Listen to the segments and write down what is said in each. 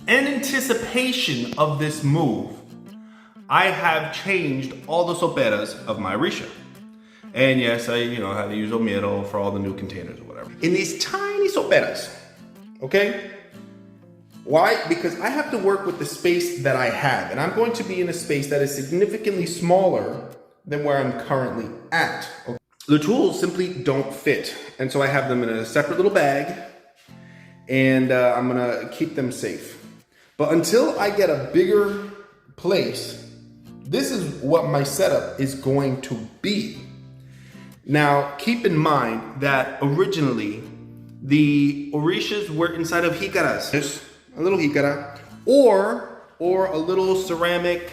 In anticipation of this move, I have changed all the soperas of my Orisha. And yes, I had to use Omiro for all the new containers or whatever. In these tiny soperas, okay? Why? Because I have to work with the space that I have. And I'm going to be in a space that is significantly smaller than where I'm currently at. Okay? The tools simply don't fit. And so I have them in a separate little bag. And I'm gonna keep them safe. But until I get a bigger place, this is what my setup is going to be. Now, keep in mind that originally the Orishas were inside of jicaras. Just a little jicara, or a little ceramic.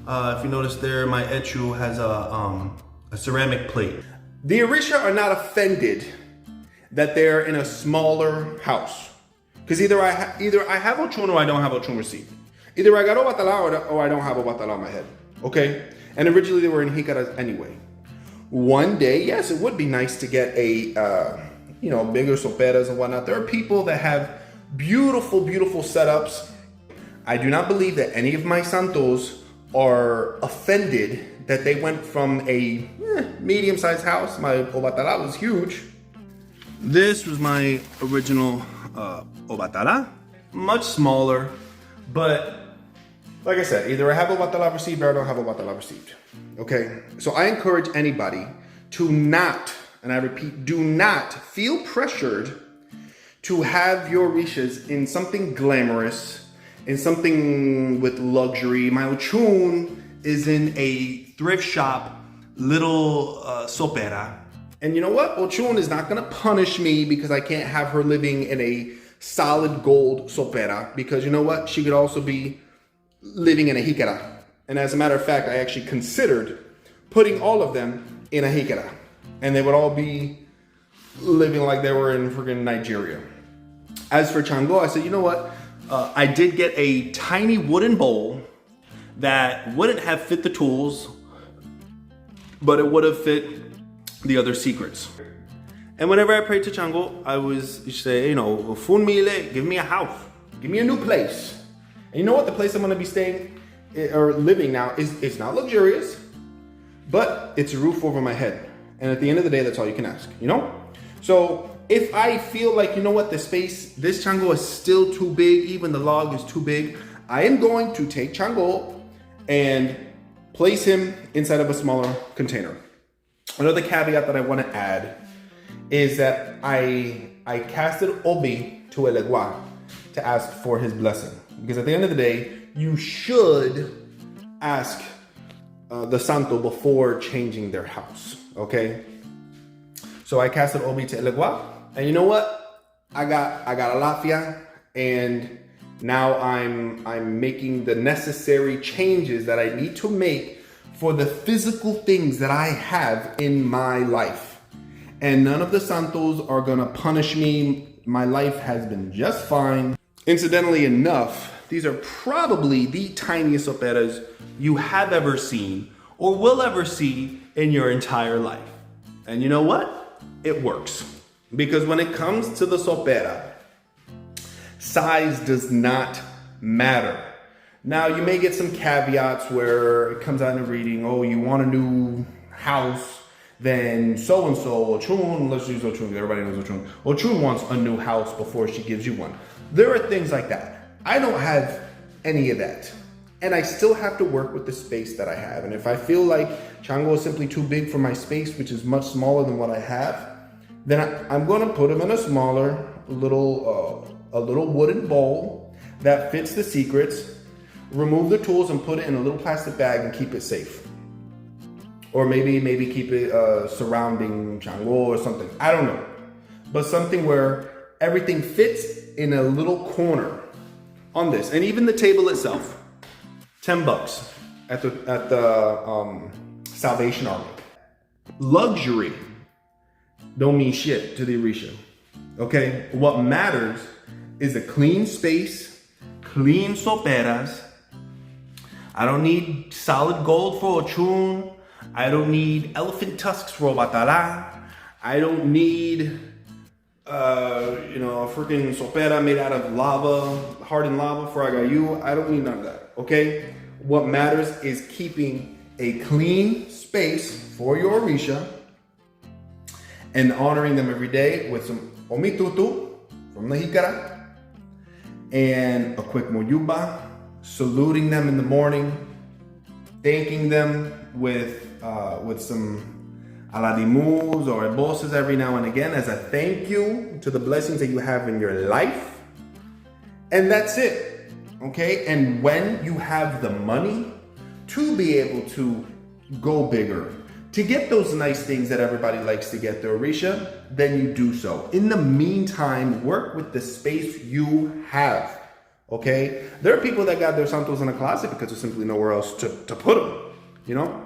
If you notice there, my echu has a ceramic plate. The Orisha are not offended that they're in a smaller house. Because either I have Ochun or I don't have Ochun received. Either I got Obatala or I don't have Obatala on my head. Okay? And originally they were in jicaras anyway. One day, yes, it would be nice to get a, bigger soperas and whatnot. There are people that have beautiful, beautiful setups. I do not believe that any of my santos are offended that they went from a medium-sized house. My Obatala was huge. This was my original Obatala, much smaller, but like I said, either I have Obatala received or I don't have Obatala received. Okay, so I encourage anybody to not, and I repeat, do not feel pressured to have your Orishas in something glamorous, in something with luxury. My Ochun is in a thrift shop, little sopera. And you know what? Ochun is not gonna punish me because I can't have her living in a solid gold sopera, because you know what? She could also be living in a jicara. And as a matter of fact, I actually considered putting all of them in a jicara. And they would all be living like they were in freaking Nigeria. As for Chango, I said, you know what? I did get a tiny wooden bowl that wouldn't have fit the tools, but it would have fit the other secrets. And whenever I prayed to Chango, I was say, Fun Mile, give me a house. Give me a new place. And you know what? The place I'm gonna be staying or living now it's not luxurious, but it's a roof over my head. And at the end of the day, that's all you can ask, So if I feel like, this Chango is still too big, even the log is too big, I am going to take Chango and place him inside of a smaller container. Another caveat that I want to add is that I casted Obi to Elegua to ask for his blessing. Because at the end of the day, you should ask the Santo before changing their house, okay? So I casted Obi to Elegua, and you know what? I got a lafia, and now I'm making the necessary changes that I need to make for the physical things that I have in my life. And none of the Santos are gonna punish me. My life has been just fine. Incidentally enough, these are probably the tiniest soperas you have ever seen or will ever see in your entire life. And you know what? It works. Because when it comes to the sopera, size does not matter. Now, you may get some caveats where it comes out in a reading, oh, you want a new house, then so-and-so, Ochun, let's use Ochun, everybody knows Ochun. Ochun wants a new house before she gives you one. There are things like that. I don't have any of that. And I still have to work with the space that I have. And if I feel like Chango is simply too big for my space, which is much smaller than what I have, then I'm gonna put him in a smaller, a little wooden bowl that fits the secrets, remove the tools and put it in a little plastic bag and keep it safe. Or maybe keep it surrounding Chango or something. I don't know. But something where everything fits in a little corner on this. And even the table itself, $10 at the Salvation Army. Luxury don't mean shit to the Orisha. Okay? What matters is a clean space, clean soperas. I don't need solid gold for Ochun. I don't need elephant tusks for Obatala. I don't need a freaking sopera made out of lava, hardened lava for agayu. I don't need none of that, okay? What matters is keeping a clean space for your orisha and honoring them every day with some omitutu from the hikara and a quick moyuba, saluting them in the morning, thanking them with some aladimus or eboses every now and again as a thank you to the blessings that you have in your life. And that's it, okay? And when you have the money to be able to go bigger, to get those nice things that everybody likes to get, the orisha, then you do so. In the meantime, work with the space you have, okay? There are people that got their santos in a closet because there's simply nowhere else to put them, you know?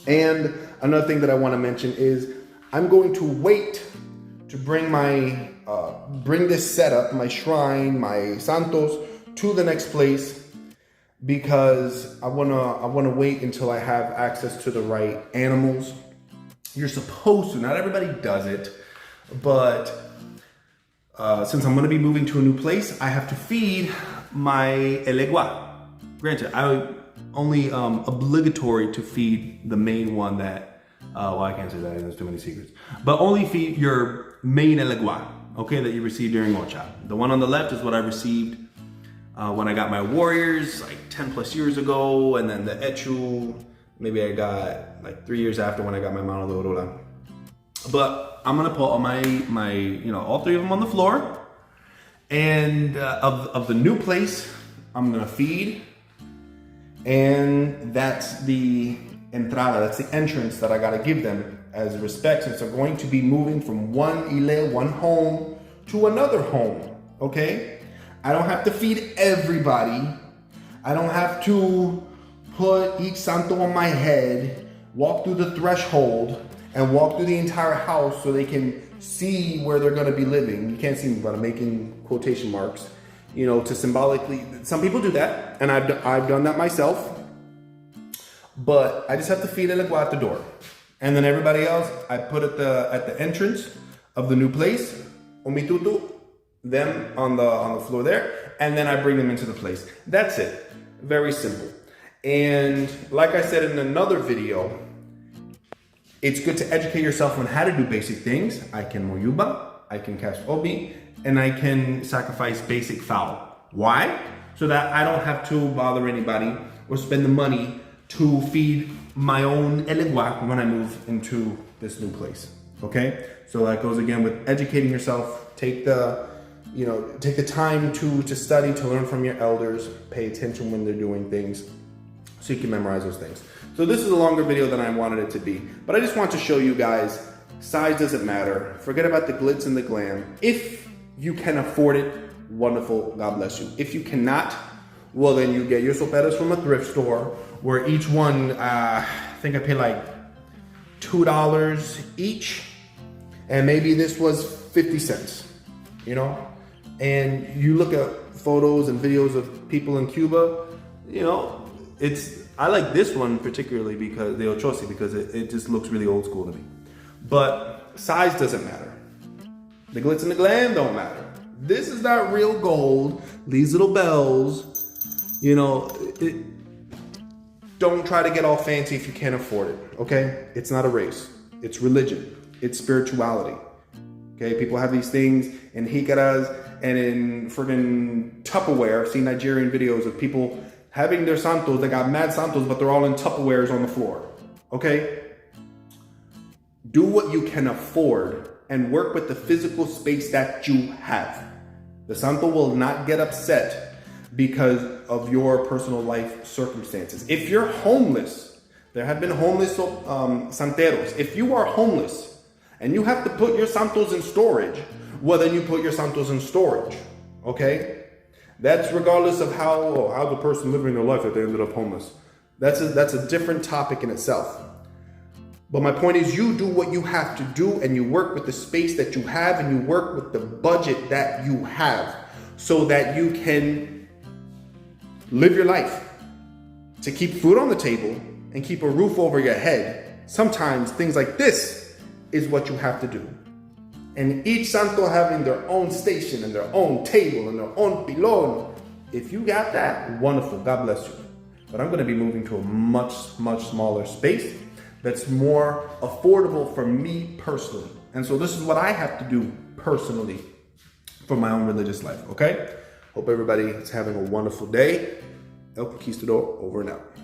And another thing that I want to mention is I'm going to wait to bring bring this setup, my shrine, my santos, to the next place because I wanna wait until I have access to the right animals. You're supposed to, not everybody does it, but since I'm gonna be moving to a new place, I have to feed my elegua. Granted, I only obligatory to feed the main one that, well, I can't say that, there's too many secrets, but only feed your main elegua, okay, that you received during Ocha. The one on the left is what I received when I got my warriors like 10 plus years ago, and then the echu, maybe I got like 3 years after when I got my mano de orula. But I'm gonna put all my all three of them on the floor, and of the new place, I'm gonna feed. And that's the entrada, that's the entrance that I gotta give them as respect, since they're going to be moving from one home to another home, okay? I don't have to feed everybody. I don't have to put each santo on my head, walk through the threshold, and walk through the entire house so they can see where they're gonna be living. You can't see me, but I'm making quotation marks. To symbolically, some people do that, and I've done that myself, but I just have to feed it go out the door. And then everybody else, I put at the entrance of the new place, omitutu, them on the floor there, and then I bring them into the place. That's it, very simple. And like I said in another video, it's good to educate yourself on how to do basic things. I can moyuba, I can cast obi, and I can sacrifice basic fowl. Why? So that I don't have to bother anybody or spend the money to feed my own elegua when I move into this new place, okay? So that goes again with educating yourself. Take the time to study, to learn from your elders, pay attention when they're doing things so you can memorize those things. So this is a longer video than I wanted it to be, but I just want to show you guys, size doesn't matter. Forget about the glitz and the glam. If you can afford it, wonderful, God bless you. If you cannot, well then you get your soperas from a thrift store where each one, I think I paid like $2 each, and maybe this was 50 cents, And you look at photos and videos of people in Cuba, I like this one particularly because, the Ochosi, because it just looks really old school to me. But size doesn't matter. The glitz and the glam don't matter. This is not real gold. These little bells, don't try to get all fancy if you can't afford it, okay? It's not a race. It's religion. It's spirituality, okay? People have these things in hikaras and in friggin' Tupperware. I've seen Nigerian videos of people having their santos. They got mad santos, but they're all in Tupperwares on the floor, okay? Do what you can afford and work with the physical space that you have. The santo will not get upset because of your personal life circumstances. If you're homeless, there have been homeless santeros. If you are homeless and you have to put your santos in storage, well then you put your santos in storage, okay? That's regardless of how the person living their life that they ended up homeless. That's a different topic in itself. But my point is, you do what you have to do, and you work with the space that you have, and you work with the budget that you have so that you can live your life. To keep food on the table and keep a roof over your head, sometimes things like this is what you have to do. and each santo having their own station and their own table and their own pilon. If you got that, wonderful, God bless you. But I'm gonna be moving to a much, much smaller space that's more affordable for me personally. And so this is what I have to do personally for my own religious life, okay? Hope everybody is having a wonderful day. El Conquistador, over and out.